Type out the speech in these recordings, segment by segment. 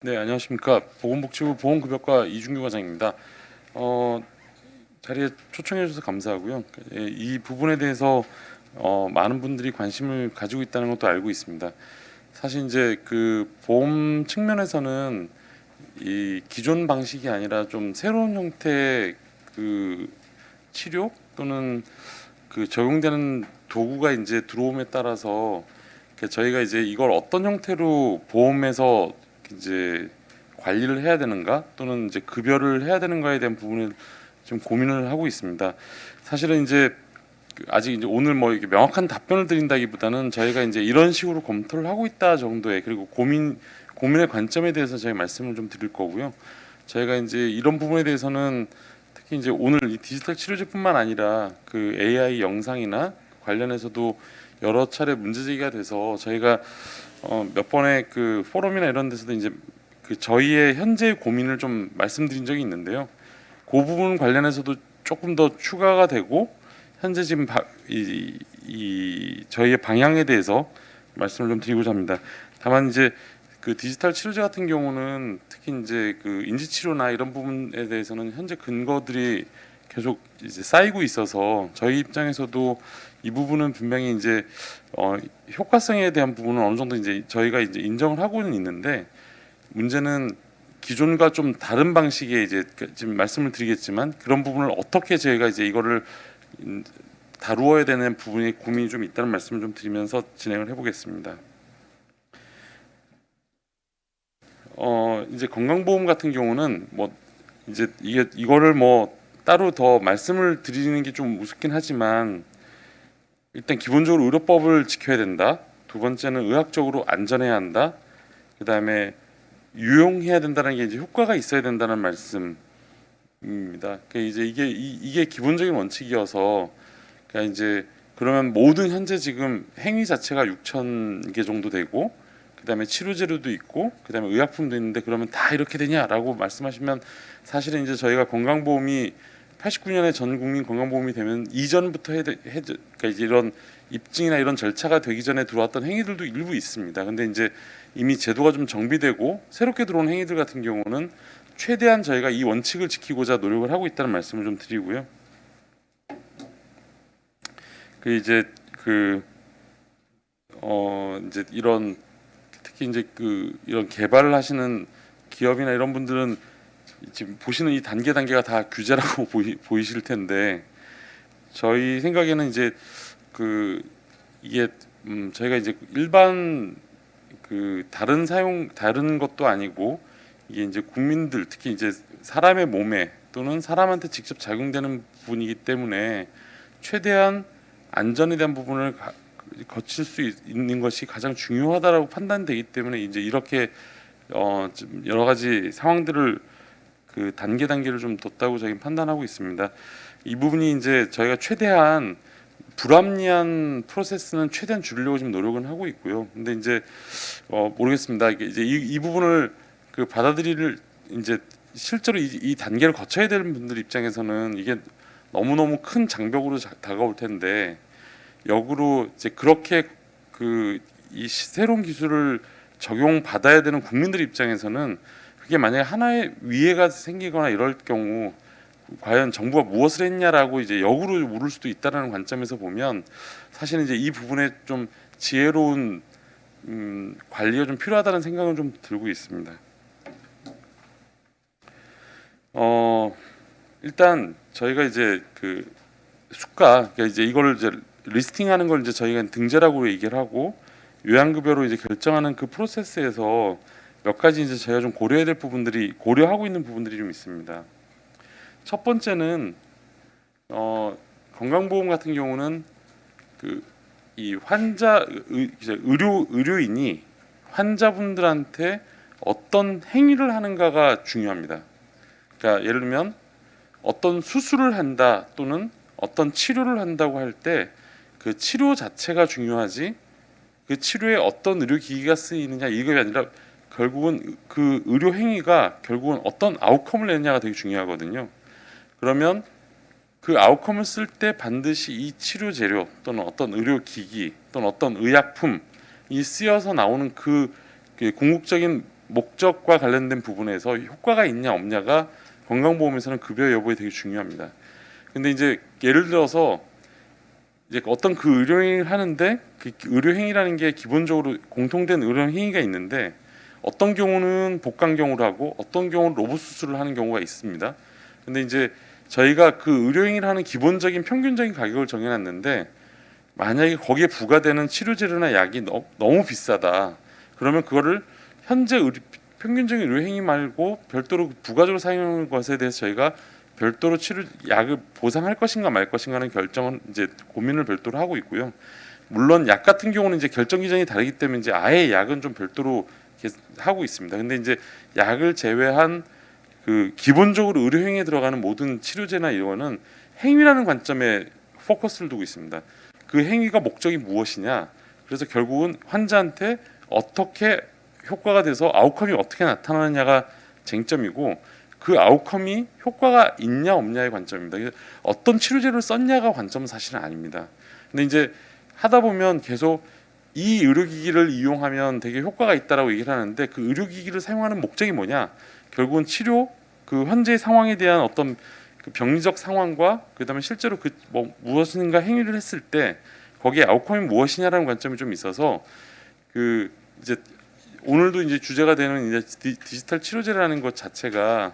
네, 안녕하십니까. 보건복지부 보건급여과 이준규 과장입니다. 어, 자리에 초청해 주셔서 감사하고요. 예, 이 부분에 대해서 많은 분들이 관심을 가지고 있다는 것도 알고 있습니다. 사실 이제 그 보험 측면에서는 이 기존 방식이 아니라 좀 새로운 형태의 그 치료 또는 그 적용되는 도구가 이제 들어옴에 따라서 저희가 이제 이걸 어떤 형태로 보험에서 이제 관리를 해야 되는가 또는 이제 급여를 해야 되는가에 대한 부분을 좀 고민을 하고 있습니다. 사실은 이제 아직 이제 오늘 뭐 이렇게 명확한 답변을 드린다기보다는 저희가 이제 이런 식으로 검토를 하고 있다 정도의, 그리고 고민의 관점에 대해서 저희 말씀을 좀 드릴 거고요. 저희가 이제 이런 부분에 대해서는 특히 이제 오늘 이 디지털 치료제뿐만 아니라 그 AI 영상이나 관련해서도 여러 차례 문제 제기가 돼서 저희가 몇 번의 그 포럼이나 이런 데서도 이제 그 저희의 현재 고민을 좀 말씀드린 적이 있는데요. 그 부분 관련해서도 조금 더 추가가 되고 현재 지금 이 저희의 방향에 대해서 말씀을 좀 드리고자 합니다. 다만 이제 그 디지털 치료제 같은 경우는 특히 이제 그 인지 치료나 이런 부분에 대해서는 현재 근거들이 계속 이제 쌓이고 있어서 저희 입장에서도 이 부분은 분명히 이제 효과성에 대한 부분은 어느 정도 이제 저희가 이제 인정을 하고는 있는데, 문제는 기존과 좀 다른 방식의 이제 지금 말씀을 드리겠지만 그런 부분을 어떻게 저희가 이제 이거를 다루어야 되는 부분이 고민이 좀 있다는 말씀을 좀 드리면서 진행을 해보겠습니다. 이제 건강보험 같은 경우는 뭐 이제 이거를 뭐 따로 더 말씀을 드리는 게 좀 우습긴 하지만, 일단 기본적으로 의료법을 지켜야 된다. 두 번째는 의학적으로 안전해야 한다. 그다음에 유용해야 된다는 게 이제 효과가 있어야 된다는 말씀입니다. 그 이제 이게 기본적인 원칙이어서, 그러니까 이제 그러면 모든 현재 지금 행위 자체가 6천 개 정도 되고, 그다음에 치료제료도 있고, 그다음에 의약품도 있는데 그러면 다 이렇게 되냐라고 말씀하시면, 사실은 이제 저희가 건강보험이 89년에 전 국민 건강보험이 되면 이전부터 그러니까 이제 이런 입증이나 이런 절차가 되기 전에 들어왔던 행위들도 일부 있습니다. 근데 이제 이미 제도가 좀 정비되고 새롭게 들어온 행위들 같은 경우는 최대한 저희가 이 원칙을 지키고자 노력을 하고 있다는 말씀을 좀 드리고요. 그 이제 그 이제 이런 특히 이제 그 이런 개발을 하시는 기업이나 이런 분들은 지금 보시는 이 단계가 다 규제라고 보이실 텐데, 저희 생각에는 이제 그 이게 저희가 이제 일반 그 다른 것도 아니고, 이게 이제 국민들 특히 이제 사람의 몸에 또는 사람한테 직접 작용되는 부분이기 때문에 최대한 안전에 대한 부분을 거칠 수 있는 것이 가장 중요하다라고 판단되기 때문에 이제 이렇게 좀 여러 가지 상황들을 그 단계를 좀 뒀다고 저희 판단하고 있습니다. 이 부분이 이제 저희가 최대한 불합리한 프로세스는 최대한 줄이려고 지금 노력은 하고 있고요. 근데 이제 모르겠습니다. 이게 이제 이 부분을 그 받아들일 이제 실제로 이 단계를 거쳐야 되는 분들 입장에서는 이게 너무너무 큰 장벽으로 다가올 텐데, 역으로 이제 그렇게 그 이 새로운 기술을 적용받아야 되는 국민들 입장에서는 그게 만약에 하나의 위해가 생기거나 이럴 경우 과연 정부가 무엇을 했냐라고 이제 역으로 물을 수도 있다라는 관점에서 보면, 사실은 이제 이 부분에 좀 지혜로운 관리가 좀 필요하다는 생각은 좀 들고 있습니다. 일단 저희가 이제 그 수가, 그러니까 이제 이걸 이제 리스팅하는 걸 이제 저희가 등재라고 얘기를 하고, 요양급여로 이제 결정하는 그 프로세스에서 몇 가지 이제 저희가 좀 고려해야 될 부분들이, 고려하고 있는 부분들이 좀 있습니다. 첫 번째는 건강보험 같은 경우는 그 이 이제 의료인이 환자분들한테 어떤 행위를 하는가가 중요합니다. 그러니까 예를 들면 어떤 수술을 한다 또는 어떤 치료를 한다고 할 때 그 치료 자체가 중요하지, 그 치료에 어떤 의료기기가 쓰이느냐 이게 아니라 결국은 그 의료 행위가 결국은 어떤 아웃컴을 내느냐가 되게 중요하거든요. 그러면 그 아웃컴을 쓸 때 반드시 이 치료 재료 또는 어떤 의료기기 또는 어떤 의약품이 쓰여서 나오는 그 궁극적인 목적과 관련된 부분에서 효과가 있냐 없냐가 건강보험에서는 급여 여부에 되게 중요합니다. 근데 이제 예를 들어서 이제 어떤 그 의료행위를 하는데 그 의료행위라는 게 기본적으로 공통된 의료행위가 있는데 어떤 경우는 복강경으로 하고 어떤 경우는 로봇 수술을 하는 경우가 있습니다. 근데 이제 저희가 그 의료행위를 하는 기본적인 평균적인 가격을 정해놨는데 만약에 거기에 부과되는 치료재료나 약이 너무 비싸다. 그러면 그거를 현재 평균적인 의료행위 말고 별도로 부가적으로 사용하는 것에 대해서 저희가 별도로 치료 약을 보상할 것인가 말 것인가는 결정은 이제 고민을 별도로 하고 있고요. 물론 약 같은 경우는 이제 결정 기준이 다르기 때문에 이제 아예 약은 좀 별도로 하고 있습니다. 근데 이제 약을 제외한 그 기본적으로 의료 행위에 들어가는 모든 치료제나 이거는 행위라는 관점에 포커스를 두고 있습니다. 그 행위가 목적이 무엇이냐? 그래서 결국은 환자한테 어떻게 효과가 돼서 아웃컴이 어떻게 나타나느냐가 쟁점이고 그 아웃컴이 효과가 있냐 없냐의 관점입니다. 어떤 치료제를 썼냐가 관점은 사실은 아닙니다. 근데 이제 하다 보면 계속 이 의료기기를 이용하면 되게 효과가 있다라고 얘기를 하는데 그 의료기기를 사용하는 목적이 뭐냐? 결국은 치료 그 현재의 상황에 대한 어떤 그 병리적 상황과 그다음에 실제로 그 뭐 무엇인가 행위를 했을 때 거기에 아웃컴이 무엇이냐라는 관점이 좀 있어서 그 이제 오늘도 이제 주제가 되는 이제 디지털 치료제라는 것 자체가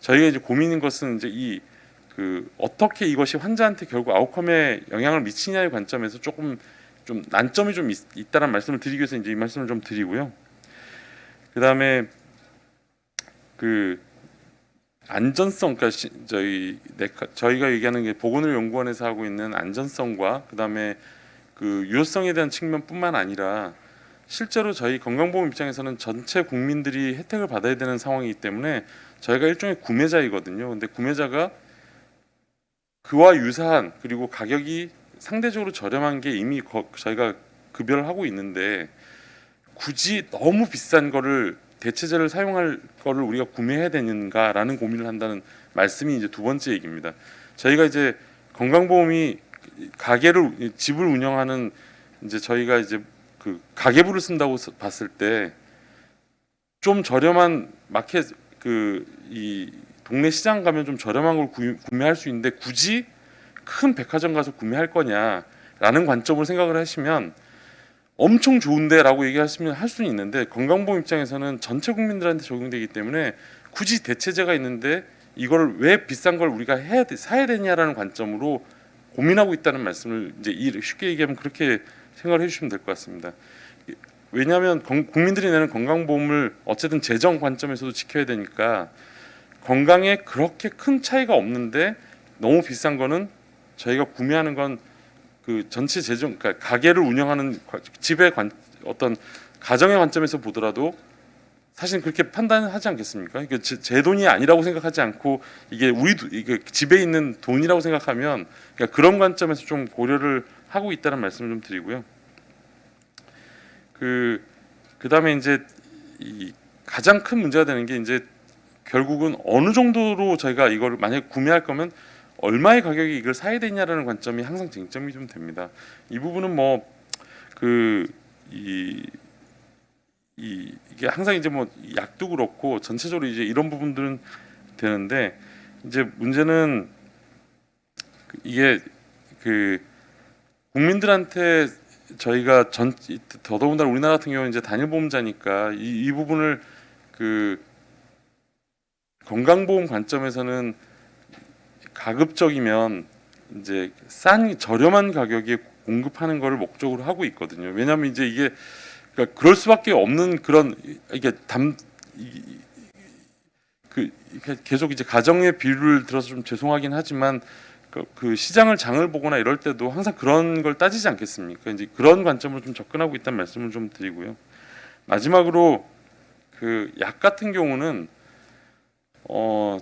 저희가 이제 고민인 것은 이제 이 그 어떻게 이것이 환자한테 결국 아웃컴에 영향을 미치냐의 관점에서 조금 좀 난점이 좀 있다는 말씀을 드리기 위해서 이제 이 말씀을 좀 드리고요. 그다음에 그 안전성, 그러니까 저희가 얘기하는 게 보건의료연구원에서 하고 있는 안전성과 그다음에 그 유효성에 대한 측면뿐만 아니라 실제로 저희 건강보험 입장에서는 전체 국민들이 혜택을 받아야 되는 상황이기 때문에 저희가 일종의 구매자이거든요. 근데 구매자가 그와 유사한 그리고 가격이 상대적으로 저렴한 게 이미 저희가 급여를 하고 있는데 굳이 너무 비싼 거를 대체제를 사용할 거를 우리가 구매해야 되는가라는 고민을 한다는 말씀이 이제 두 번째 얘기입니다. 저희가 이제 건강보험이 가게를 집을 운영하는 이제 저희가 이제 그 가계부를 쓴다고 봤을 때 좀 저렴한 마켓 그 이 동네 시장 가면 좀 저렴한 걸 구매할 수 있는데 굳이 큰 백화점 가서 구매할 거냐라는 관점으로 생각을 하시면 엄청 좋은데라고 얘기하시면 할 수는 있는데 건강보험 입장에서는 전체 국민들한테 적용되기 때문에 굳이 대체제가 있는데 이걸 왜 비싼 걸 우리가 사야 되냐라는 관점으로 고민하고 있다는 말씀을 이제 쉽게 얘기하면 그렇게 생각을 해주시면 될 것 같습니다. 왜냐하면 국민들이 내는 건강보험을 어쨌든 재정 관점에서도 지켜야 되니까 건강에 그렇게 큰 차이가 없는데 너무 비싼 거는 저희가 구매하는 건 그 전체 재정, 그러니까 가게를 운영하는 집의 어떤 가정의 관점에서 보더라도 사실 그렇게 판단하지 않겠습니까? 이게 제 돈이 아니라고 생각하지 않고 이게 이게 집에 있는 돈이라고 생각하면 그러니까 그런 관점에서 좀 고려를 하고 있다는 말씀을 좀 드리고요. 그다음에 이제 이 가장 큰 문제가 되는 게 이제 결국은 어느 정도로 저희가 이걸 만약에 구매할 거면 얼마의 가격에 이걸 사야 되냐라는 관점이 항상 쟁점이 좀 됩니다. 이 부분은 뭐 이게 항상 이제 뭐 약도 그렇고 전체적으로 이제 이런 부분들은 되는데 이제 문제는 이게 그 국민들한테 저희가 더더군다나 우리나라 같은 경우는 이제 단일보험자니까 이 부분을 그 건강보험 관점에서는 가급적이면 이제 저렴한 가격에 공급하는 것을 목적으로 하고 있거든요. 왜냐하면 이제 이게 그러니까 그럴 수밖에 없는 그런 이게 계속 이제 가정의 비율을 들어서 좀 죄송하긴 하지만 그 시장을 장을 보거나 이럴 때도 항상 그런 걸 따지지 않겠습니까? 이제 그런 관점으로 좀 접근하고 있다는 말씀을 좀 드리고요. 마지막으로 그 약 같은 경우는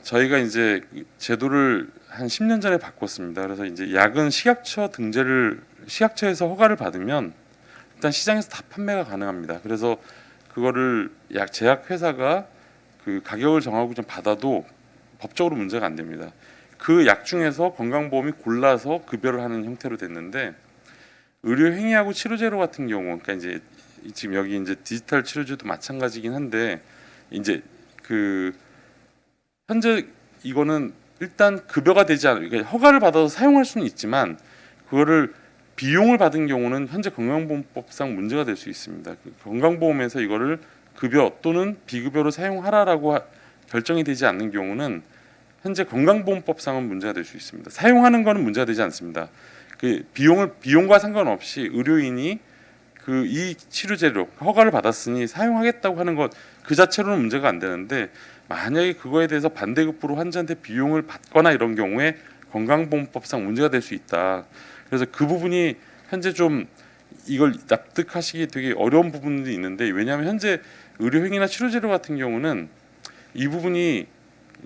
저희가 이제 제도를 한 10년 전에 바꿨습니다. 그래서 이제 약은 식약처에서 허가를 받으면 일단 시장에서 다 판매가 가능합니다. 그래서 그거를 제약 회사가 그 가격을 정하고 좀 받아도 법적으로 문제가 안 됩니다. 그 약 중에서 건강보험이 골라서 급여를 하는 형태로 됐는데 의료행위하고 치료제로 같은 경우, 그러니까 이제 지금 여기 이제 디지털 치료제도 마찬가지긴 한데 이제 그 현재 이거는 일단 급여가 되지 않으 그러니까 허가를 받아서 사용할 수는 있지만 그거를 비용을 받은 경우는 현재 건강보험법상 문제가 될 수 있습니다. 그 건강보험에서 이거를 급여 또는 비급여로 사용하라라고 결정이 되지 않는 경우는 현재 건강보험법상은 문제가 될 수 있습니다. 사용하는 거는 문제가 되지 않습니다. 그 비용과 상관없이 의료인이 그 이 치료제로 허가를 받았으니 사용하겠다고 하는 것 그 자체로는 문제가 안 되는데 만약에 그거에 대해서 반대급부로 환자한테 비용을 받거나 이런 경우에 건강보험법상 문제가 될 수 있다. 그래서 그 부분이 현재 좀 이걸 납득하시기 되게 어려운 부분들이 있는데 왜냐하면 현재 의료행위나 치료제로 같은 경우는 이 부분이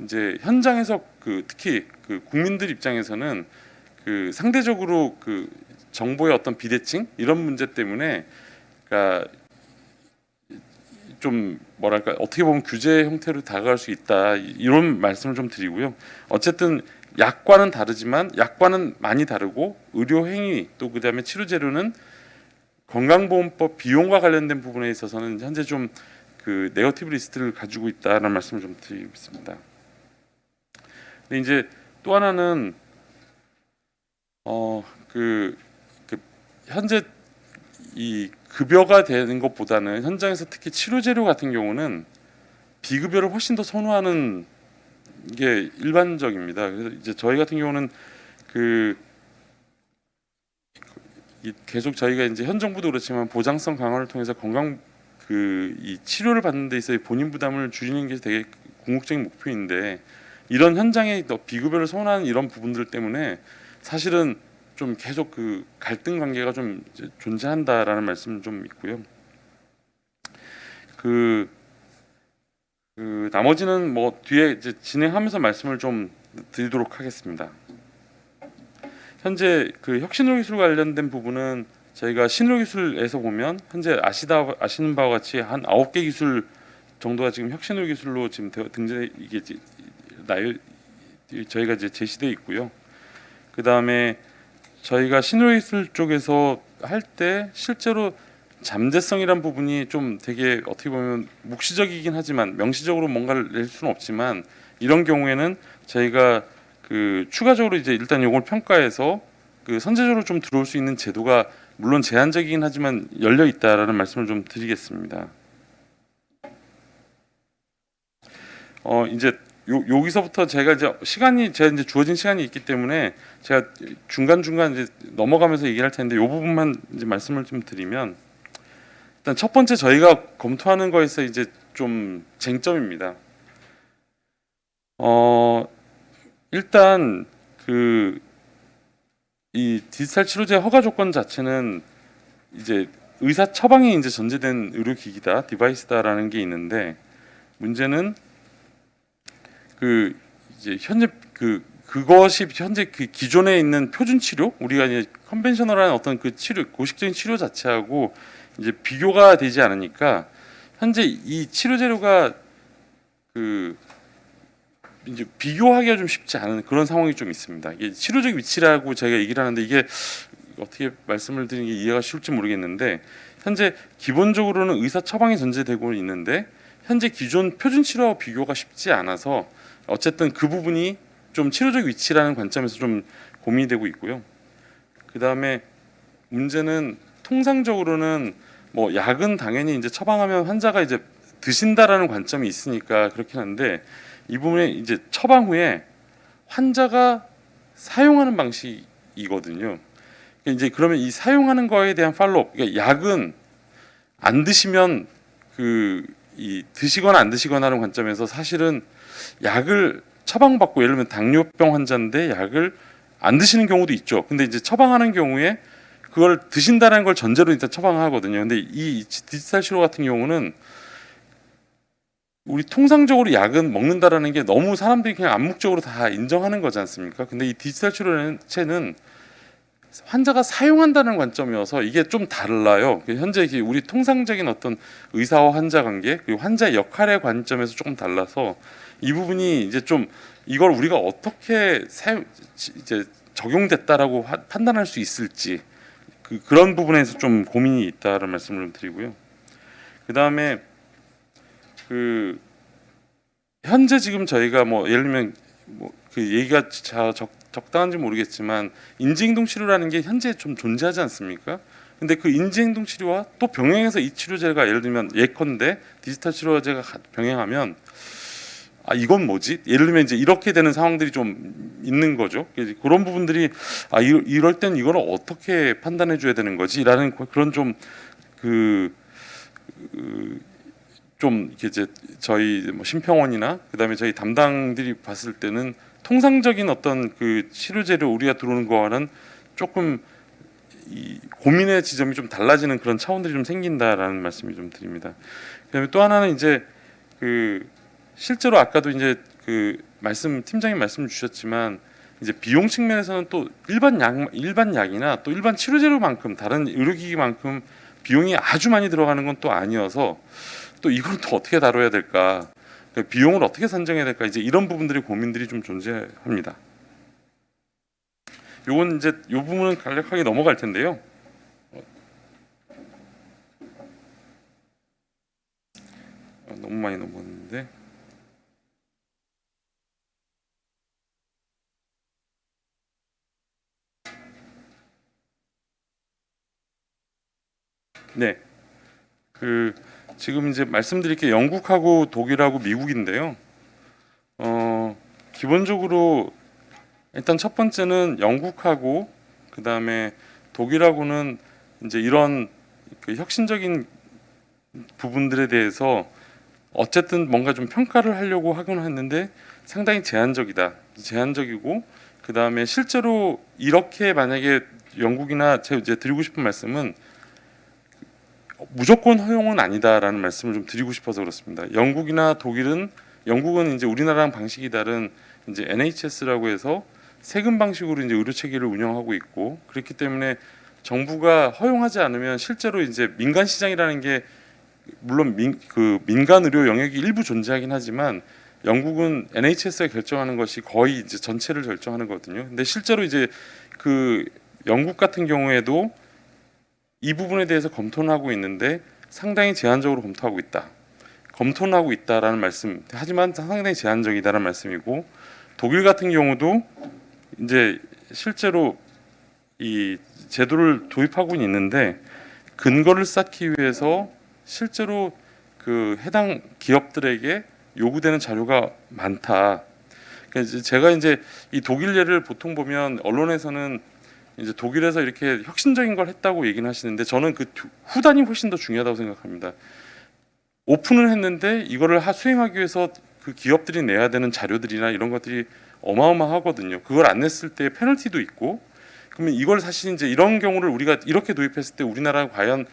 이제 현장에서 그 특히 그 국민들 입장에서는 그 상대적으로 그 정보의 어떤 비대칭 이런 문제 때문에 그러니까 좀 뭐랄까 어떻게 보면 규제 형태로 다가갈 수 있다 이런 말씀을 좀 드리고요. 어쨌든 약과는 다르지만 약과는 많이 다르고 의료 행위 또 그다음에 치료제로는 건강보험법 비용과 관련된 부분에 있어서는 현재 좀 그 네거티브 리스트를 가지고 있다는 말씀을 좀 드리겠습니다. 근데 이제 또 하나는 그 현재 이 급여가 되는 것보다는 현장에서 특히 치료제료 같은 경우는 비급여를 훨씬 더 선호하는 게 일반적입니다. 그래서 이제 저희 같은 경우는 계속 저희가 이제 현 정부도 그렇지만 보장성 강화를 통해서 건강 이 치료를 받는 데 있어서 본인 부담을 줄이는 게 되게 궁극적인 목표인데 이런 현장에 더 비급여를 선호하는 이런 부분들 때문에 사실은 좀 계속 그 갈등 관계가 좀 존재한다라는 말씀 좀 있고요. 나머지는 뭐 뒤에 이제 진행하면서 말씀을 좀 드리도록 하겠습니다. 현재 그 혁신의료기술 관련된 부분은 저희가 신의료기술에서 보면 현재 아시는 바와 같이 한 9개 기술 정도가 지금 혁신의료기술로 지금 등재 이게 저희가 이제 제시되어 있고요. 그 다음에 저희가 신의료기술 쪽에서 할 때 실제로 잠재성이란 부분이 좀 되게 어떻게 보면 묵시적이긴 하지만 명시적으로 뭔가를 낼 수는 없지만 이런 경우에는 저희가 그 추가적으로 이제 일단 이걸 평가해서 그 선제적으로 좀 들어올 수 있는 제도가 물론 제한적이긴 하지만 열려 있다라는 말씀을 좀 드리겠습니다. 이제 여기서부터 제가 이제 주어진 시간이 있기 때문에 제가 중간 이제 넘어가면서 얘기를 할 텐데 이 부분만 이제 말씀을 좀 드리면 일단 첫 번째 저희가 검토하는 거에서 이제 좀 쟁점입니다. 일단 이 디지털 치료제 허가 조건 자체는 이제 의사 처방이 이제 전제된 의료기기다 디바이스다라는 게 있는데 문제는 이제 현재 그것이 현재 그 기존에 있는 표준 치료 우리가 이제 컨벤셔널한 어떤 그 치료 고식적인 치료 자체하고 이제 비교가 되지 않으니까 현재 이 치료 재료가 이제 비교하기가 좀 쉽지 않은 그런 상황이 좀 있습니다. 이게 치료적 위치라고 저희가 얘기를 하는데 이게 어떻게 말씀을 드리는 게 이해가 쉬울지 모르겠는데 현재 기본적으로는 의사 처방이 전제되고 있는데 현재 기존 표준 치료와 비교가 쉽지 않아서 어쨌든 그 부분이 좀 치료적 위치라는 관점에서 좀 고민이 되고 있고요. 그 다음에 문제는 통상적으로는 뭐 약은 당연히 이제 처방하면 환자가 이제 드신다라는 관점이 있으니까 그렇긴 한데 이 부분에 이제 처방 후에 환자가 사용하는 방식이거든요. 이제 그러면 이 사용하는 거에 대한 팔로업, 그러니까 약은 안 드시면 이 드시거나 안 드시거나라는 관점에서 사실은 약을 처방받고 예를 들면 당뇨병 환자인데 약을 안 드시는 경우도 있죠. 근데 이제 처방하는 경우에 그걸 드신다는 걸 전제로 일단 처방하거든요. 근데 이 디지털 치료 같은 경우는 우리 통상적으로 약은 먹는다라는 게 너무 사람들이 그냥 암묵적으로 다 인정하는 거지 않습니까? 근데 이 디지털 치료체는 환자가 사용한다는 관점이어서 이게 좀 달라요. 현재 우리 통상적인 어떤 의사와 환자 관계 그리고 환자의 역할의 관점에서 조금 달라서 이 부분이 이제 좀 이걸 우리가 어떻게 이제 적용됐다라고 판단할 수 있을지 그런 부분에서 좀 고민이 있다는 말씀을 좀 드리고요. 그 다음에 현재 지금 저희가 뭐 예를 들면 뭐 그 얘기가 적당한지 모르겠지만 인지행동 치료라는 게 현재 좀 존재하지 않습니까? 근데 그 인지행동 치료와 또 병행해서 이 치료제가 예를 들면 예컨대 디지털 치료제가 병행하면 이건 뭐지? 예를 들면 이제 이렇게 되는 상황들이 좀 있는 거죠. 그런 부분들이 이럴 땐 이걸 어떻게 판단해 줘야 되는 거지라는 그런 그 좀 이렇게 이제 저희 뭐 심평원이나 그다음에 저희 담당들이 봤을 때는 통상적인 어떤 그 치료제를 우리가 들어오는 거와는 조금 이 고민의 지점이 좀 달라지는 그런 차원들이 좀 생긴다라는 말씀을 좀 드립니다. 그다음에 또 하나는 이제 그 실제로 아까도 이제 그 팀장님 말씀 주셨지만 이제 비용 측면에서는 또 일반 약이나 또 일반 치료제로만큼 다른 의료기기만큼 비용이 아주 많이 들어가는 건 또 아니어서 또 이걸 또 어떻게 다뤄야 될까, 그러니까 비용을 어떻게 산정해야 될까, 이제 이런 부분들이 고민들이 좀 존재합니다. 요건 이제 요 부분은 간략하게 넘어갈 텐데요. 너무 많이 넘어갔는데. 네. 지금 이제 말씀드릴 게 영국하고 독일하고 미국인데요. 기본적으로 일단 첫 번째는 영국하고 그다음에 독일하고는 이제 이런 그 혁신적인 부분들에 대해서 어쨌든 뭔가 좀 평가를 하려고 하곤 했는데 상당히 제한적이고 그다음에 실제로 이렇게 만약에 영국이나 제가 이제 드리고 싶은 말씀은 무조건 허용은 아니다라는 말씀을 좀 드리고 싶어서 그렇습니다. 영국은 이제 우리나라랑 방식이 다른 이제 NHS라고 해서 세금 방식으로 이제 의료 체계를 운영하고 있고, 그렇기 때문에 정부가 허용하지 않으면 실제로 이제 민간 시장이라는 게 물론 민간 의료 영역이 일부 존재하긴 하지만 영국은 NHS가 결정하는 것이 거의 이제 전체를 결정하는 거거든요. 근데 실제로 이제 그 영국 같은 경우에도 이 부분에 대해서 검토는 하고 있는데 상당히 제한적으로 검토는 하고 있다라는 말씀. 하지만 상당히 제한적이다라는 말씀이고, 독일 같은 경우도 이제 실제로 이 제도를 도입하고 있는데 근거를 쌓기 위해서 실제로 그 해당 기업들에게 요구되는 자료가 많다. 그러니까 제가 이제 이 독일 예를 보통 보면 언론에서는 이제 독일에서 이렇게 혁신적인 걸 했다고 얘기는 하시는데 저는 그 후단이 훨씬 더 중요하다고 생각합니다. 오픈을 했는데 이거를 수행하기 위해서 그 기업들이 내야 되는 자료들이나 이런 것들이 어마어마하거든요. 그걸 안 냈을 때 페널티도 있고, 그러면 이걸 사실 이제 이런 경우를 우리가 이렇게 도입했을 때 우리나라가 과연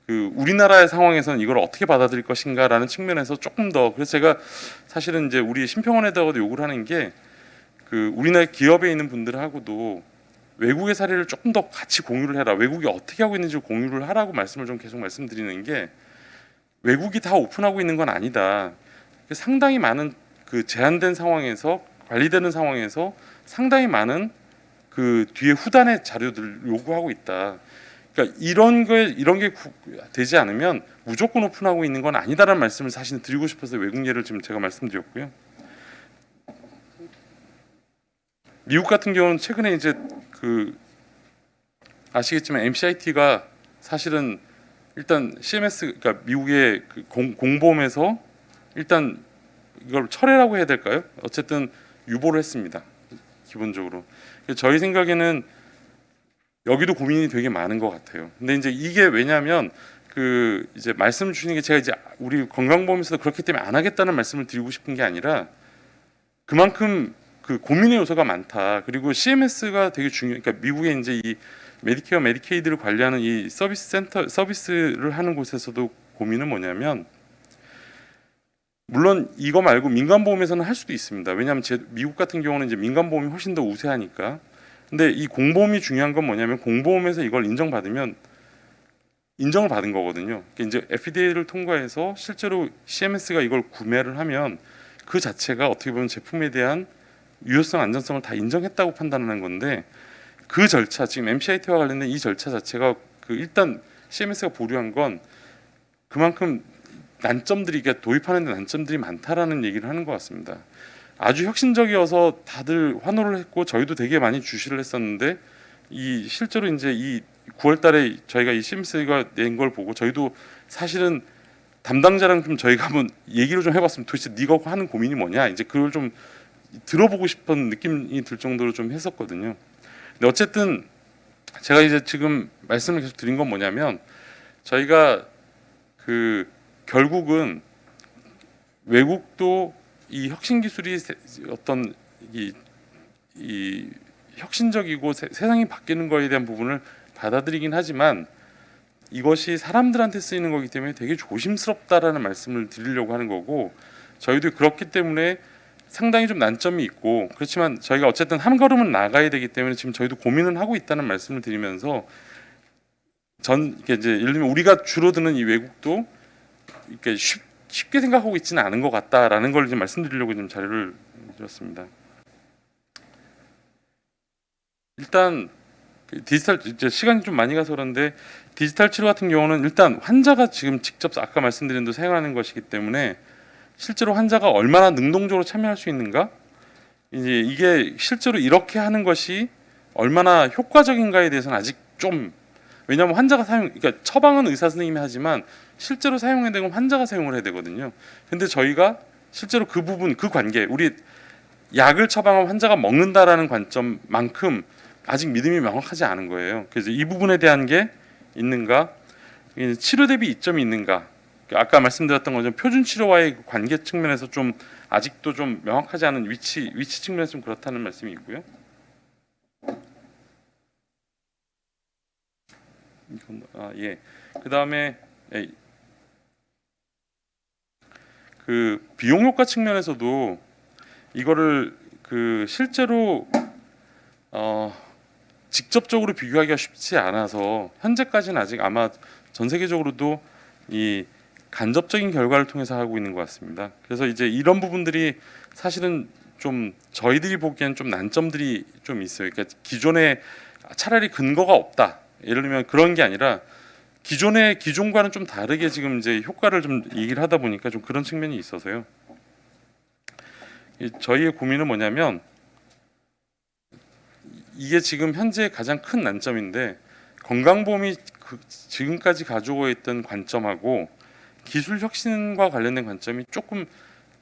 그 우리나라의 상황에서는 이걸 어떻게 받아들일 것인가라는 측면에서 조금 더, 그래서 제가 사실은 이제 우리 심평원에다가도 요구를 하는 게 그 우리나라 기업에 있는 분들하고도 외국의 사례를 조금 더 같이 공유를 해라, 외국이 어떻게 하고 있는지 공유를 하라고 말씀을 좀 계속 말씀드리는 게, 외국이 다 오픈하고 있는 건 아니다. 상당히 많은 그 제한된 상황에서 관리되는 상황에서 상당히 많은 그 뒤에 후단의 자료들 요구하고 있다. 그러니까 이런 게 되지 않으면 무조건 오픈하고 있는 건 아니다라는 말씀을 사실 드리고 싶어서 외국 예를 지금 제가 말씀드렸고요. 미국 같은 경우는 최근에 이제 그 아시겠지만 MCIT가 사실은 일단 CMS, 그러니까 미국의 그 공보험에서 일단 이걸 철회라고 해야 될까요? 어쨌든 유보를 했습니다. 기본적으로 저희 생각에는 여기도 고민이 되게 많은 것 같아요. 근데 이제 이게 왜냐하면 그 이제 말씀 주시는 게 제가 이제 우리 건강보험에서도 그렇기 때문에 안 하겠다는 말씀을 드리고 싶은 게 아니라 그만큼 그 고민의 요소가 많다. 그리고 CMS가 되게 그러니까 미국의 이제 이 메디케어, 메디케이드를 관리하는 이 서비스를 하는 곳에서도 고민은 뭐냐면, 물론 이거 말고 민간보험에서는 할 수도 있습니다. 왜냐하면 미국 같은 경우는 이제 민간보험이 훨씬 더 우세하니까. 근데 이 공보험이 중요한 건 뭐냐면 공보험에서 이걸 인정받으면 인정을 받은 거거든요. 그러니까 이제 FDA를 통과해서 실제로 CMS가 이걸 구매를 하면 그 자체가 어떻게 보면 제품에 대한 유효성, 안전성을 다 인정했다고 판단하는 건데, 그 절차, 지금 MCIT와 관련된 이 절차 자체가 그 일단 CMS가 보류한 건 그만큼 난점들이, 그러니까 도입하는 데 난점들이 많다라는 얘기를 하는 것 같습니다. 아주 혁신적이어서 다들 환호를 했고 저희도 되게 많이 주시를 했었는데 이 실제로 이제 이 9월달에 저희가 이 CMS가 낸 걸 보고 저희도 사실은 담당자랑 좀 저희가 한번 얘기를 좀 해봤으면 도대체 네가 하는 고민이 뭐냐, 이제 그걸 좀 들어보고 싶은 느낌이 들 정도로 좀 했었거든요. 근데 어쨌든 제가 이제 지금 말씀을 계속 드린 건 뭐냐면 저희가 그 결국은 외국도 이 혁신 기술이 어떤 이 혁신적이고 세상이 바뀌는 거에 대한 부분을 받아들이긴 하지만 이것이 사람들한테 쓰이는 거기 때문에 되게 조심스럽다라는 말씀을 드리려고 하는 거고, 저희도 그렇기 때문에 상당히 좀 난점이 있고, 그렇지만 저희가 어쨌든 한 걸음은 나가야 되기 때문에 지금 저희도 고민을 하고 있다는 말씀을 드리면서 이게 이제 예를 들면 우리가 주로 드는 이 외국도 이렇게 쉽게 생각하고 있지는 않은 것 같다라는 걸 좀 말씀드리려고 좀 자료를 드렸습니다. 일단 디지털, 이제 시간이 좀 많이 가서 그런데 디지털 치료 같은 경우는 일단 환자가 지금 직접 아까 말씀드린 대로 사용하는 것이기 때문에 실제로 환자가 얼마나 능동적으로 참여할 수 있는가, 이제 이게 실제로 이렇게 하는 것이 얼마나 효과적인가에 대해서는 아직 좀, 왜냐하면 환자가 그러니까 처방은 의사 선생님이 하지만 실제로 사용해야 되고 환자가 사용을 해야 되거든요. 근데 저희가 실제로 그 부분, 그 관계, 우리 약을 처방하면 환자가 먹는다라는 관점만큼 아직 믿음이 명확하지 않은 거예요. 그래서 이 부분에 대한 게 있는가, 치료 대비 이점이 있는가, 아까 말씀드렸던 것처럼 표준 치료와의 관계 측면에서 좀 아직도 좀 명확하지 않은 위치 측면에서 좀 그렇다는 말씀이 있고요. 예. 그다음에 그 비용 효과 측면에서도 이거를 그 실제로 직접적으로 비교하기가 쉽지 않아서 현재까지는 아직 아마 전 세계적으로도 이 간접적인 결과를 통해서 하고 있는 것 같습니다. 그래서 이제 이런 부분들이 사실은 좀 저희들이 보기엔 좀 난점들이 좀 있어요. 그러니까 기존에 차라리 근거가 없다, 예를 들면 그런 게 아니라 기존과는 좀 다르게 지금 이제 효과를 좀 얘기를 하다 보니까 좀 그런 측면이 있어서요. 저희의 고민은 뭐냐면 이게 지금 현재 가장 큰 난점인데 건강보험이 지금까지 가지고 있던 관점하고 기술 혁신과 관련된 관점이 조금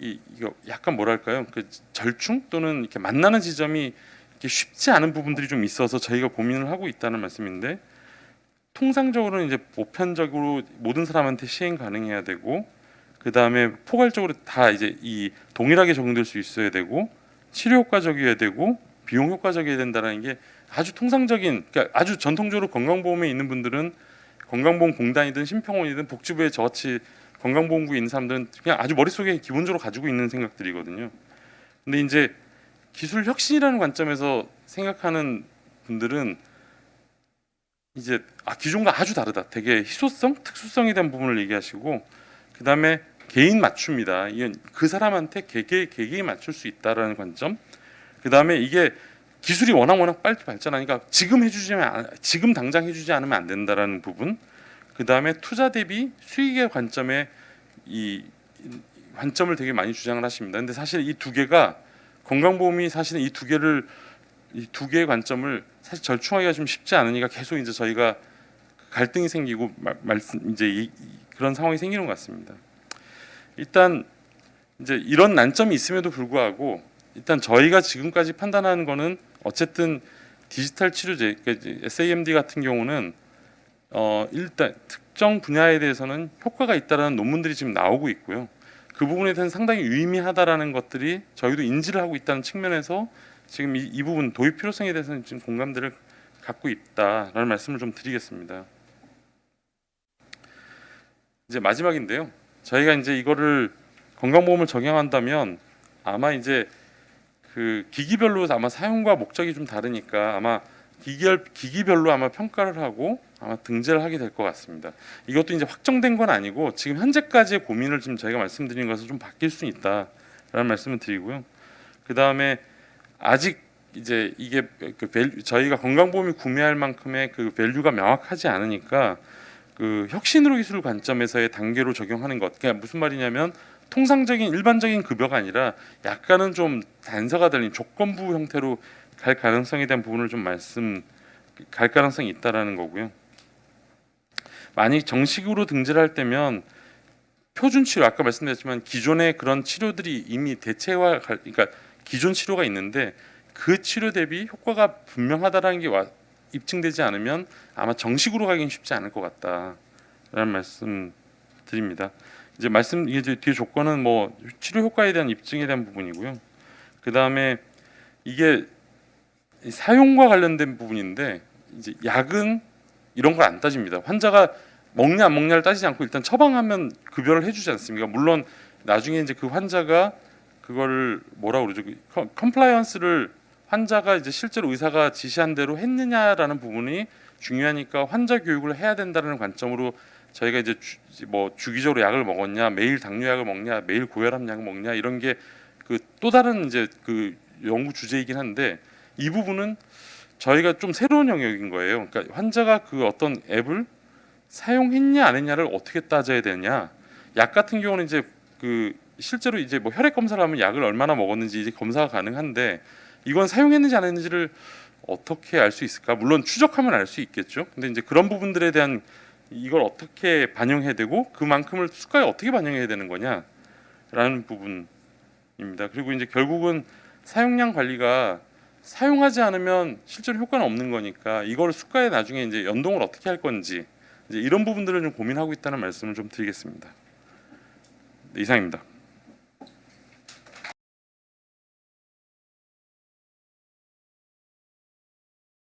이거 약간 뭐랄까요, 그 절충 또는 이렇게 만나는 지점이 이렇게 쉽지 않은 부분들이 좀 있어서 저희가 고민을 하고 있다는 말씀인데, 통상적으로는 이제 보편적으로 모든 사람한테 시행 가능해야 되고, 그 다음에 포괄적으로 다 이제 이 동일하게 적용될 수 있어야 되고, 치료 효과적이어야 되고, 비용 효과적이어야 된다는 게 아주 통상적인, 그러니까 아주 전통적으로 건강보험에 있는 분들은 건강보험공단이든 심평원이든 복지부에 저같이 건강보험국에 있는 사람들은 그냥 아주 머릿속에 기본적으로 가지고 있는 생각들이거든요. 근데 이제 기술 혁신이라는 관점에서 생각하는 분들은 이제 기존과 아주 다르다, 되게 희소성, 특수성에 대한 부분을 얘기하시고, 그 다음에 개인 맞춤이다, 이건 그 사람한테 개개인 맞출 수 있다라는 관점, 그 다음에 이게 기술이 워낙 빨리 발전하니까 지금 당장 해주지 않으면 안 된다라는 부분, 그 다음에 투자 대비 수익의 관점에 이 관점을 되게 많이 주장을 하십니다. 근데 사실 이 두 개가 건강보험이 사실은 이 두 개의 관점을 사실 절충하기가 좀 쉽지 않으니까 계속 이제 저희가 갈등이 생기고 이제 그런 상황이 생기는 것 같습니다. 일단 이제 이런 난점이 있음에도 불구하고 일단 저희가 지금까지 판단하는 거는 어쨌든 디지털 치료제, 그러니까 SAMD 같은 경우는 일단 특정 분야에 대해서는 효과가 있다라는 논문들이 지금 나오고 있고요. 그 부분에 대해서 상당히 유의미하다라는 것들이 저희도 인지를 하고 있다는 측면에서 지금 이 부분 도입 필요성에 대해서는 지금 공감대를 갖고 있다라는 말씀을 좀 드리겠습니다. 이제 마지막인데요. 저희가 이제 이거를 건강보험을 적용한다면 아마 이제 그 기기별로 아마 사용과 목적이 좀 다르니까 아마 기기별로 아마 평가를 하고 아마 등재를 하게 될 것 같습니다. 이것도 이제 확정된 건 아니고 지금 현재까지의 고민을 지금 저희가 말씀드린 것은 좀 바뀔 수 있다라는 말씀을 드리고요. 그 다음에 아직 이제 이게 저희가 건강보험이 구매할 만큼의 그 밸류가 명확하지 않으니까 그 혁신의료 기술 관점에서의 단계로 적용하는 것. 그러니까 무슨 말이냐면 통상적인 일반적인 급여가 아니라 약간은 좀 단서가 달린 조건부 형태로 갈 가능성에 대한 부분을 좀 갈 가능성이 있다라는 거고요. 만약 정식으로 등재를 할 때면 표준 치료, 아까 말씀드렸지만 기존의 그런 치료들이 이미 대체화, 그러니까 기존 치료가 있는데 그 치료 대비 효과가 분명하다라는 게 입증되지 않으면 아마 정식으로 가긴 쉽지 않을 것 같다라는 말씀 드립니다. 이제 이게 뒤에 조건은 뭐 치료 효과에 대한 입증에 대한 부분이고요. 그 다음에 이게 사용과 관련된 부분인데 이제 약은 이런 걸 안 따집니다. 환자가 먹냐 안 먹냐를 따지지 않고 일단 처방하면 급여를 해주지 않습니까? 물론 나중에 이제 그 환자가 그걸 뭐라 그러죠? 컴플라이언스를 환자가 이제 실제로 의사가 지시한 대로 했느냐라는 부분이 중요하니까 환자 교육을 해야 된다는 관점으로 저희가 이제 뭐 주기적으로 약을 먹었냐, 매일 당뇨약을 먹냐, 매일 고혈압 약을 먹냐 이런 게 그 또 다른 이제 그 연구 주제이긴 한데 이 부분은 저희가 좀 새로운 영역인 거예요. 그러니까 환자가 그 어떤 앱을 사용했냐 안 했냐를 어떻게 따져야 되냐. 약 같은 경우는 이제 그 실제로 이제 뭐 혈액 검사를 하면 약을 얼마나 먹었는지 이제 검사가 가능한데 이건 사용했는지 안 했는지를 어떻게 알 수 있을까? 물론 추적하면 알 수 있겠죠. 근데 이제 그런 부분들에 대한 이걸 어떻게 반영해야 되고 그만큼을 수가에 어떻게 반영해야 되는 거냐라는 부분입니다. 그리고 이제 결국은 사용량 관리가 사용하지 않으면 실제로 효과는 없는 거니까 이걸 수가에 나중에 이제 연동을 어떻게 할 건지 이제 이런 부분들을 좀 고민하고 있다는 말씀을 좀 드리겠습니다. 네, 이상입니다.